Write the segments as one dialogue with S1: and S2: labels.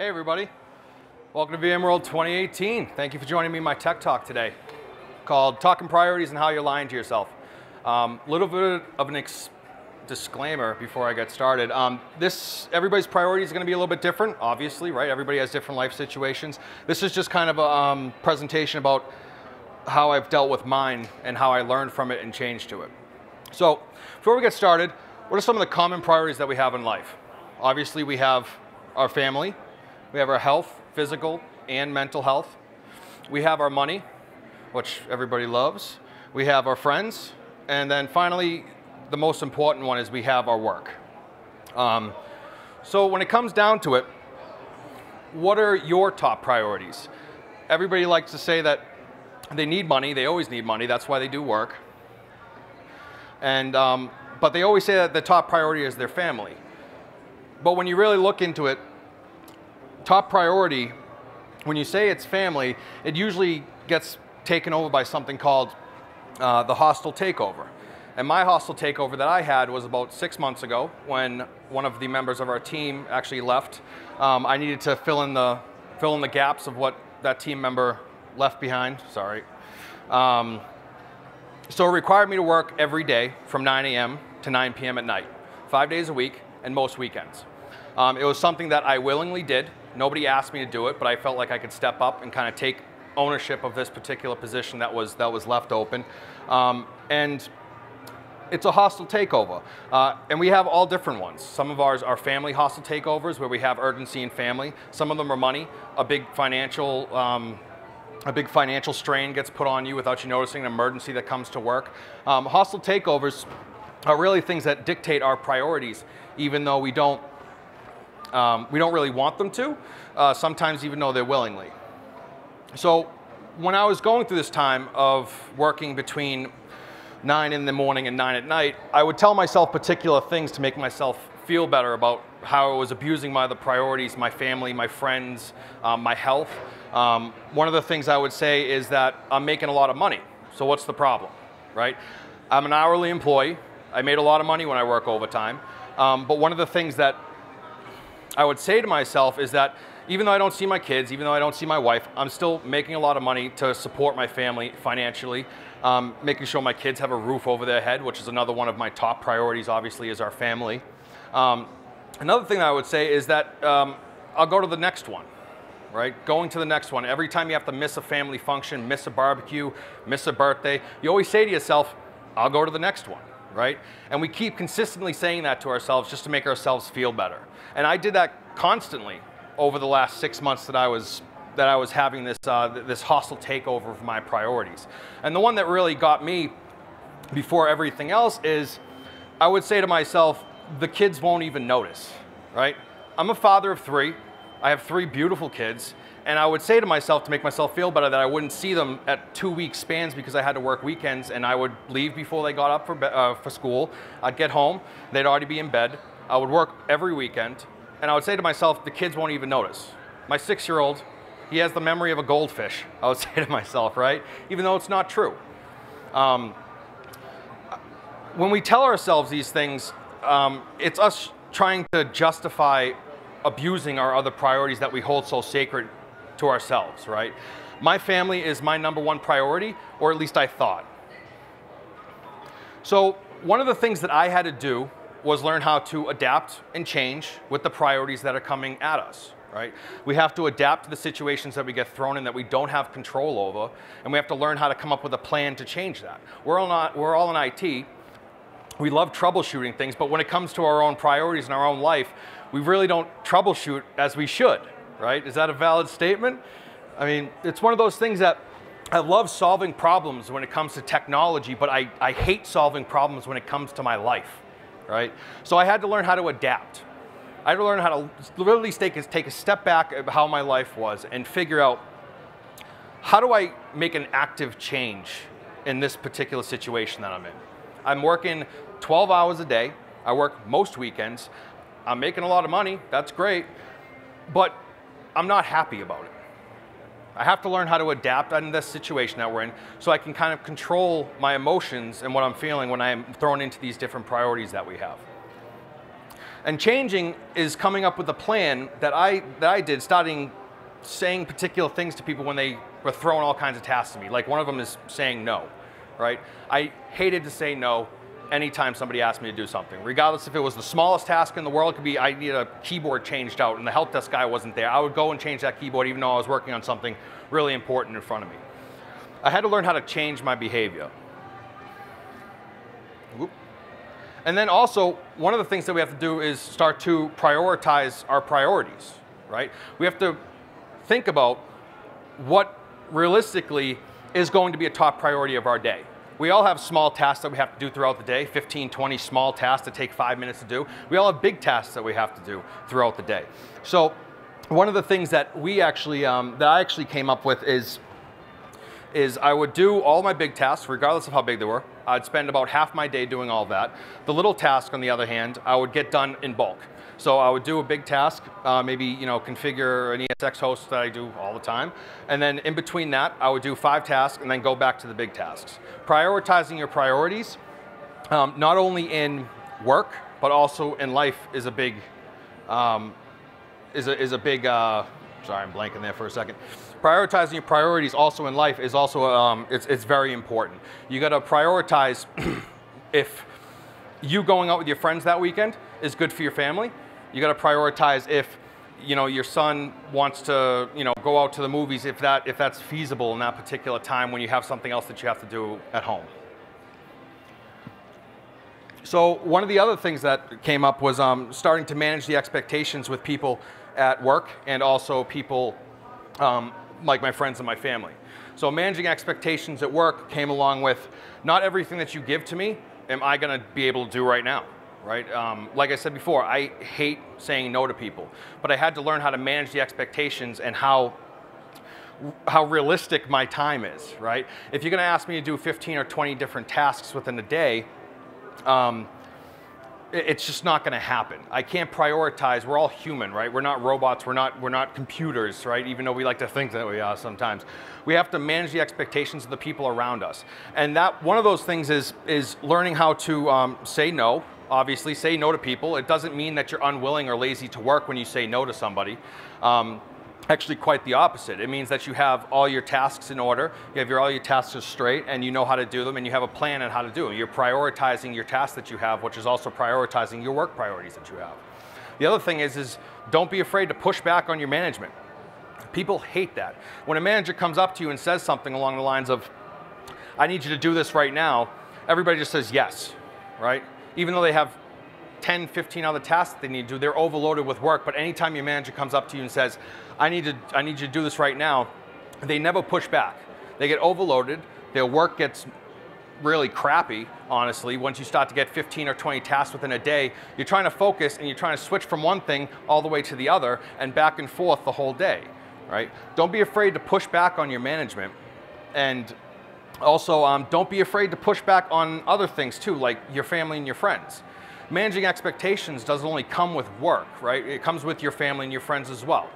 S1: Hey everybody, welcome to VMworld 2018. Thank you for joining me in my tech talk today called Talking Priorities and How You're Lying to Yourself. Little bit of an disclaimer before I get started. Everybody's priorities are going to be a little bit different, obviously, right? Everybody has different life situations. This is just kind of a presentation about how I've dealt with mine and how I learned from it and changed to it. So before we get started, what are some of the common priorities that we have in life? Obviously, we have our family. We have our health, physical and mental health. We have our money, which everybody loves. We have our friends. And then finally, the most important one is we have our work. So when it comes down to it, what are your top priorities? Everybody likes to say that they need money. They always need money. That's why they do work. And, but they always say that the top priority is their family. But when you really look into it, top priority, when you say it's family, it usually gets taken over by something called the hostile takeover. And my hostile takeover that I had was about 6 months ago when one of the members of our team actually left. I needed to fill in the gaps of what that team member left behind, sorry. So it required me to work every day from 9 a.m. to 9 p.m. at night, 5 days a week and most weekends. It was something that I willingly did. Nobody asked me to do it, but I felt like I could step up and kind of take ownership of this particular position that was left open. And it's a hostile takeover. And we have all different ones. Some of ours are family hostile takeovers where we have urgency in family. Some of them are money. A big financial strain gets put on you without you noticing, an emergency that comes to work. Hostile takeovers are really things that dictate our priorities, even though we don't really want them to, sometimes even though they're willingly. So when I was going through this time of working between 9 in the morning and 9 at night, I would tell myself particular things to make myself feel better about how I was abusing my other priorities, my family, my friends, my health. One of the things I would say is that I'm making a lot of money, so what's the problem, right? I'm an hourly employee. I made a lot of money when I work overtime, but one of the things that I would say to myself is that even though I don't see my kids, even though I don't see my wife, I'm still making a lot of money to support my family financially, making sure my kids have a roof over their head, which is another one of my top priorities, obviously, is our family. Another thing that I would say is that I'll go to the next one, right? Going to the next one. Every time you have to miss a family function, miss a barbecue, miss a birthday, you always say to yourself, I'll go to the next one, right? And we keep consistently saying that to ourselves just to make ourselves feel better. And I did that constantly over the last 6 months that I was having this hostile takeover of my priorities. And the one that really got me before everything else is I would say to myself, the kids won't even notice, right? I'm a father of 3. I have 3 beautiful kids. And I would say to myself, to make myself feel better, that I wouldn't see them at 2-week spans because I had to work weekends, and I would leave before they got up for school. I'd get home, they'd already be in bed. I would work every weekend, and I would say to myself, the kids won't even notice. My 6-year-old, he has the memory of a goldfish, I would say to myself, right? Even though it's not true. When we tell ourselves these things, it's us trying to justify abusing our other priorities that we hold so sacred to ourselves, right? My family is my #1 priority, or at least I thought. So one of the things that I had to do was learn how to adapt and change with the priorities that are coming at us, right? We have to adapt to the situations that we get thrown in that we don't have control over, and we have to learn how to come up with a plan to change that. We're all in IT. We love troubleshooting things, but when it comes to our own priorities in our own life, we really don't troubleshoot as we should, right? Is that a valid statement? I mean, it's one of those things that I love solving problems when it comes to technology, but I hate solving problems when it comes to my life, right? So I had to learn how to adapt. I had to learn how to literally take a step back at how my life was and figure out, how do I make an active change in this particular situation that I'm in? I'm working 12 hours a day. I work most weekends. I'm making a lot of money, that's great, but I'm not happy about it. I have to learn how to adapt in this situation that we're in so I can kind of control my emotions and what I'm feeling when I am thrown into these different priorities that we have. And changing is coming up with a plan that I did, starting saying particular things to people when they were throwing all kinds of tasks to me. Like one of them is saying no, right? I hated to say no anytime somebody asked me to do something. Regardless if it was the smallest task in the world, it could be I need a keyboard changed out and the help desk guy wasn't there. I would go and change that keyboard even though I was working on something really important in front of me. I had to learn how to change my behavior. Whoop. And then also, one of the things that we have to do is start to prioritize our priorities, right? We have to think about what realistically is going to be a top priority of our day. We all have small tasks that we have to do throughout the day, 15, 20 small tasks that take 5 minutes to do. We all have big tasks that we have to do throughout the day. So one of the things that we actually, that I actually came up with is I would do all my big tasks, regardless of how big they were. I'd spend about half my day doing all that. The little task, on the other hand, I would get done in bulk. So I would do a big task, maybe configure an ESX host that I do all the time. And then in between that, I would do 5 tasks and then go back to the big tasks. Prioritizing your priorities, not only in work, but also in life is a big, sorry, I'm blanking there for a second. Prioritizing your priorities also in life is also, it's very important. You gotta prioritize if you going out with your friends that weekend is good for your family. You gotta prioritize if your son wants to go out to the movies, if that's feasible in that particular time when you have something else that you have to do at home. So one of the other things that came up was starting to manage the expectations with people at work and also people like my friends and my family. So managing expectations at work came along with not everything that you give to me am I gonna be able to do right now, right? Like I said before, I hate saying no to people, but I had to learn how to manage the expectations and how realistic my time is, right? If you're gonna ask me to do 15 or 20 different tasks within a day, it's just not going to happen. I can't prioritize. We're all human, right? We're not robots. We're not computers, right? Even though we like to think that we are sometimes. We have to manage the expectations of the people around us. And that one of those things is learning how to say no. Obviously, say no to people. It doesn't mean that you're unwilling or lazy to work when you say no to somebody. Actually, quite the opposite. It means that you have all your tasks in order, you have all your tasks straight, and you know how to do them, and you have a plan on how to do it. You're prioritizing your tasks that you have, which is also prioritizing your work priorities that you have. The other thing is don't be afraid to push back on your management. People hate that. When a manager comes up to you and says something along the lines of, I need you to do this right now, everybody just says yes, right? Even though they have 10, 15 other tasks that they need to do, they're overloaded with work, but anytime your manager comes up to you and says, I need you to do this right now, they never push back. They get overloaded, their work gets really crappy, honestly. Once you start to get 15 or 20 tasks within a day, you're trying to focus and you're trying to switch from one thing all the way to the other and back and forth the whole day, right? Don't be afraid to push back on your management, and also don't be afraid to push back on other things too, like your family and your friends. Managing expectations doesn't only come with work, right? It comes with your family and your friends as well.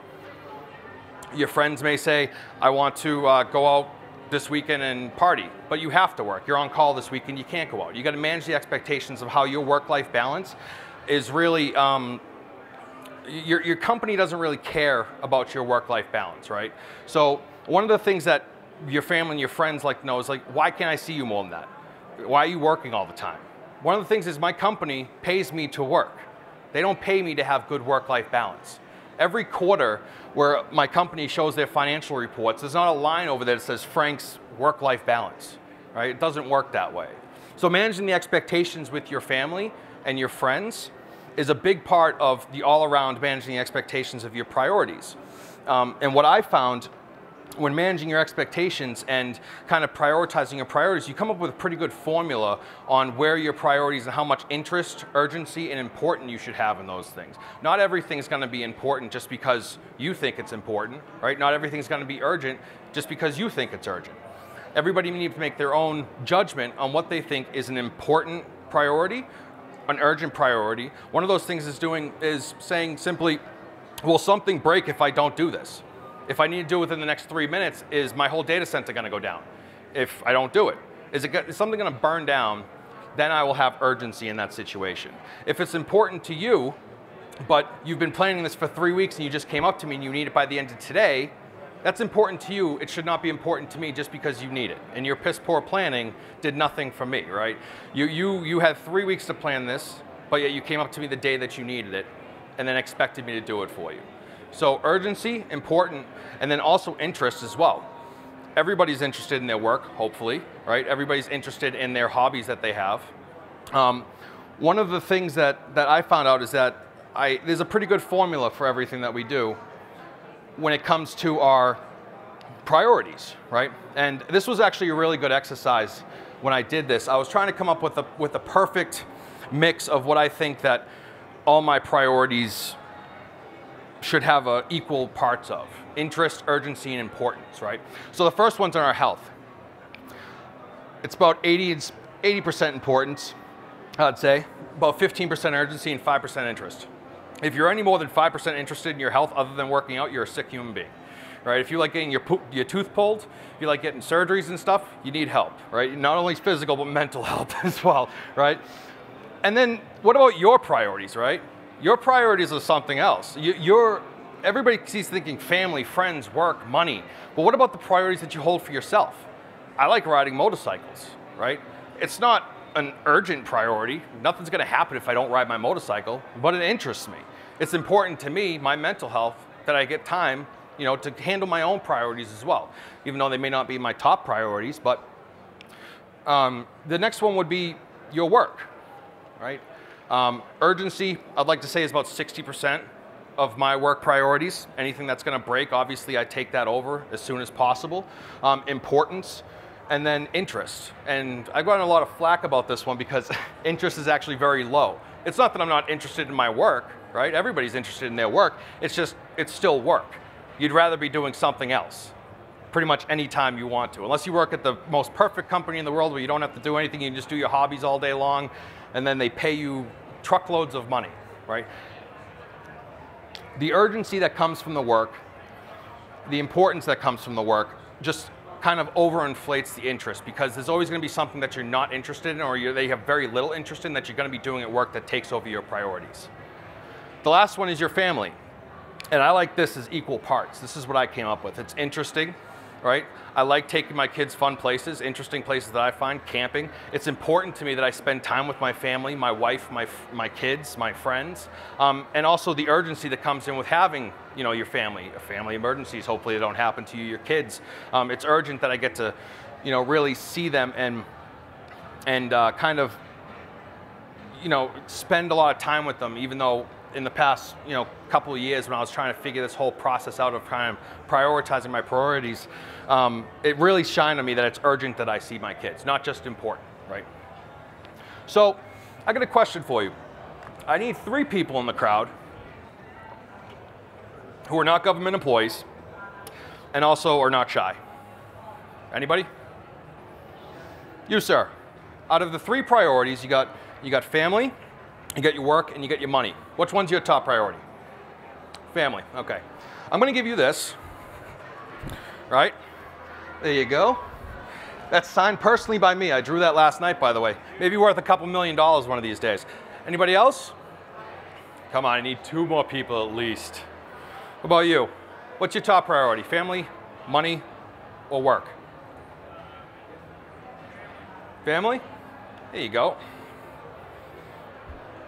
S1: Your friends may say, I want to go out this weekend and party, but you have to work. You're on call this weekend, you can't go out. You gotta manage the expectations of how your work-life balance is really, your company doesn't really care about your work-life balance, right? So one of the things that your family and your friends like to know is like, why can't I see you more than that? Why are you working all the time? One of the things is my company pays me to work. They don't pay me to have good work-life balance. Every quarter where my company shows their financial reports, there's not a line over there that says Frank's work-life balance, right? It doesn't work that way. So managing the expectations with your family and your friends is a big part of the all-around managing the expectations of your priorities. And what I found when managing your expectations and kind of prioritizing your priorities, you come up with a pretty good formula on where your priorities and how much interest, urgency, and important you should have in those things. Not everything's gonna be important just because you think it's important, right? Not everything's gonna be urgent just because you think it's urgent. Everybody needs to make their own judgment on what they think is an important priority, an urgent priority. One of those things is saying simply, will something break if I don't do this? If I need to do it within the next 3 minutes, is my whole data center gonna go down if I don't do it? Is something gonna burn down? Then I will have urgency in that situation. If it's important to you, but you've been planning this for 3 weeks and you just came up to me and you need it by the end of today, that's important to you. It should not be important to me just because you need it. And your piss poor planning did nothing for me, right? You had 3 weeks to plan this, but yet you came up to me the day that you needed it and then expected me to do it for you. So urgency, important, and then also interest as well. Everybody's interested in their work, hopefully, right? Everybody's interested in their hobbies that they have. One of the things that I found out is that there's a pretty good formula for everything that we do when it comes to our priorities, right? And this was actually a really good exercise when I did this. I was trying to come up with a perfect mix of what I think that all my priorities should have equal parts of: interest, urgency, and importance, right? So the first one's on our health. It's about 80% importance, I'd say, about 15% urgency and 5% interest. If you're any more than 5% interested in your health other than working out, you're a sick human being, right? If you like getting your tooth pulled, if you like getting surgeries and stuff, you need help, right? Not only physical, but mental help as well, right? And then what about your priorities, right? Your priorities are something else. Everybody keeps thinking family, friends, work, money. But what about the priorities that you hold for yourself? I like riding motorcycles, right? It's not an urgent priority. Nothing's gonna happen if I don't ride my motorcycle, but it interests me. It's important to me, my mental health, that I get time, to handle my own priorities as well, even though they may not be my top priorities. But the next one would be your work, right? Urgency, I'd like to say, is about 60% of my work priorities. Anything that's gonna break, obviously I take that over as soon as possible. Importance, and then interest. And I've gotten a lot of flack about this one because interest is actually very low. It's not that I'm not interested in my work, right? Everybody's interested in their work. It's just, it's still work. You'd rather be doing something else pretty much any time you want to. Unless you work at the most perfect company in the world where you don't have to do anything, you can just do your hobbies all day long, and then they pay you truckloads of money, right? The urgency that comes from the work, the importance that comes from the work, just kind of overinflates the interest, because there's always going to be something that you're not interested in, or they have very little interest in, that you're going to be doing at work that takes over your priorities. The last one is your family. And I like this as equal parts. This is what I came up with. It's interesting, right? I like taking my kids fun places, interesting places that I find, camping. It's important to me that I spend time with my family, my wife, my kids, my friends, and also the urgency that comes in with having, your family emergencies. Hopefully they don't happen to you, your kids. It's urgent that I get to, really see them and kind of, spend a lot of time with them, even though in the past, couple of years when I was trying to figure this whole process out of kind of prioritizing my priorities, it really shined on me that it's urgent that I see my kids, not just important, right? So I got a question for you. I need 3 people in the crowd who are not government employees and also are not shy. Anybody? You, sir. Out of the 3 priorities, you got family, you got your work, and you got your money. Which one's your top priority? Family, okay. I'm gonna give you this, right? There you go. That's signed personally by me. I drew that last night, by the way. Maybe worth a couple $1 million one of these days. Anybody else? Come on, I need 2 more people at least. What about you? What's your top priority? Family, money, or work? Family? There you go.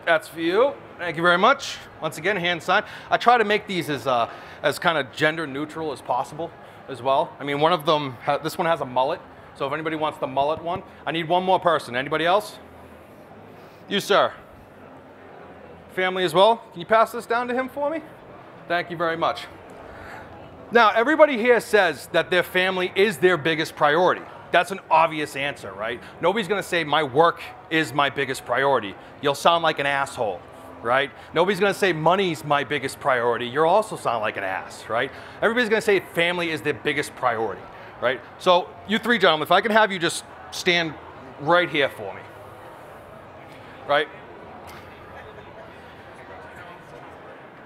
S1: That's for you. Thank you very much. Once again, hand sign. I try to make these as kind of gender neutral as possible as well. I mean, one of them, this one has a mullet. So if anybody wants the mullet one, I need 1 more person. Anybody else? You, sir. Family as well. Can you pass this down to him for me? Thank you very much. Now, everybody here says that their family is their biggest priority. That's an obvious answer, right? Nobody's gonna say my work is my biggest priority. You'll sound like an asshole, right? Nobody's gonna say money's my biggest priority. You'll also sound like an ass, right? Everybody's gonna say family is their biggest priority, right? So you 3 gentlemen, if I can have you just stand right here for me, right?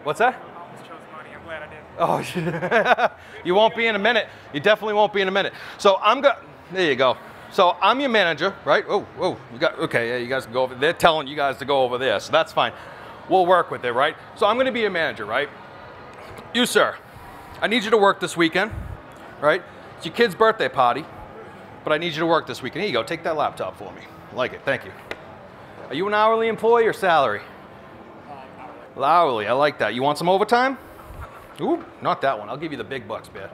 S1: What's that? Oh, you won't be in a minute. You definitely won't be in a minute. So there you go. So I'm your manager, right? Oh, you got, okay, yeah, you guys can go over. They're telling you guys to go over there, so that's fine. we'll work with it, right? So I'm gonna be a manager, right? You, sir, I need you to work this weekend, right? It's your kid's birthday party, but I need you to work this weekend. Here you go, take that laptop for me. I like it, thank you. Are you an hourly employee or salary? Hourly, I like that. You want some overtime? Ooh, not that one. I'll give you the big bucks, man.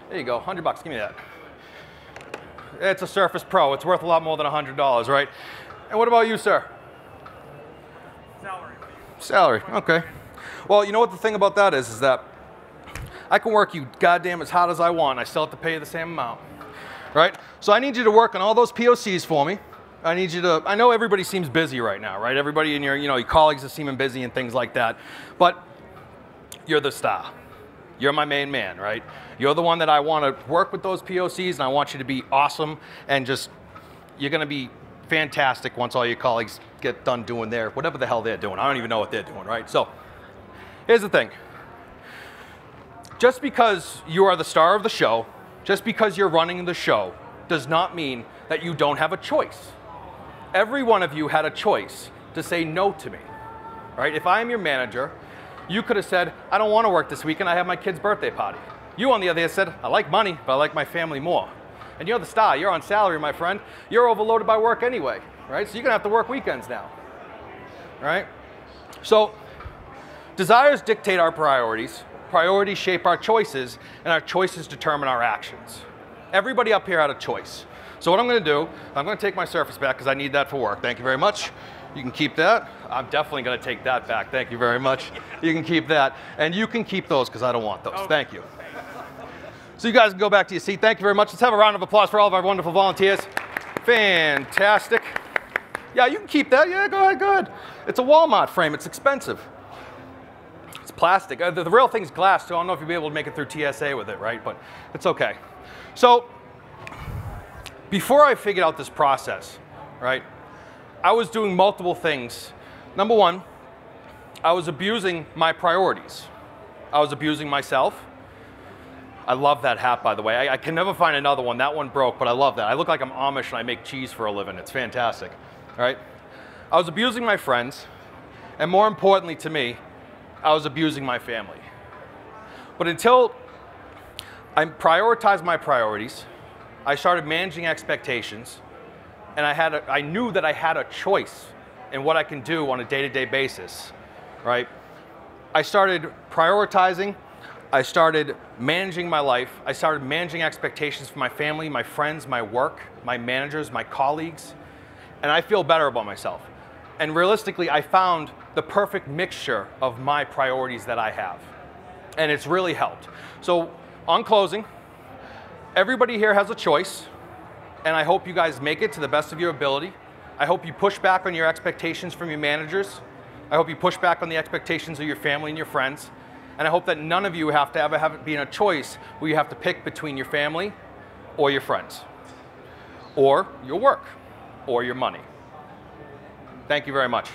S1: There you go, $100, give me that. It's a Surface Pro. It's worth a lot more than $100, right? And what about you, sir?
S2: Salary.
S1: Salary, okay. Well, you know what the thing about that is that I can work you goddamn as hard as I want. I still have to pay you the same amount, right? So I need you to work on all those POCs for me. I need you to, I know everybody seems busy right now, right? Everybody in your, your colleagues are seeming busy and things like that, but you're the star. You're my main man, right? You're the one that I want to work with those POCs, and I want you to be awesome, and just, you're going to be fantastic once all your colleagues get done doing their, whatever the hell they're doing. I don't even know what they're doing, right? So here's the thing. Just because you are the star of the show, just because you're running the show, does not mean that you don't have a choice. Every one of you had a choice to say no to me, right? If I am your manager, you could have said, I don't want to work this weekend, I have my kid's birthday party. You, on the other hand, said, I like money, but I like my family more. And you're the star, you're on salary, my friend. You're overloaded by work anyway, right? So you're gonna have to work weekends now, right? So, desires dictate our priorities, priorities shape our choices, and our choices determine our actions. Everybody up here had a choice. So what I'm gonna do, I'm gonna take my Surface back because I need that for work. Thank you very much. You can keep that. I'm definitely gonna take that back. Thank you very much. You can keep that. And you can keep those because I don't want those. Okay. Thank you. So you guys can go back to your seat. Thank you very much. Let's have a round of applause for all of our wonderful volunteers. Fantastic. Yeah, you can keep that. Yeah, go ahead, go ahead. It's a Walmart frame. It's expensive. It's plastic. The real thing's glass, so I don't know if you'll be able to make it through TSA with it, right? But it's okay. So before I figured out this process, right, I was doing multiple things. Number one, I was abusing my priorities. I was abusing myself. I love that hat, by the way. I can never find another one. That one broke, but I love that. I look like I'm Amish and I make cheese for a living. It's fantastic, all right? I was abusing my friends, and more importantly to me, I was abusing my family. But until I prioritized my priorities, I started managing expectations, and I knew that I had a choice in what I can do on a day-to-day basis, right? I started prioritizing, I started managing my life, I started managing expectations for my family, my friends, my work, my managers, my colleagues, and I feel better about myself. And realistically, I found the perfect mixture of my priorities that I have, and it's really helped. So, on closing, everybody here has a choice, and I hope you guys make it to the best of your ability. I hope you push back on your expectations from your managers. I hope you push back on the expectations of your family and your friends. And I hope that none of you have to ever have it be in a choice where you have to pick between your family or your friends, or your work, or your money. Thank you very much.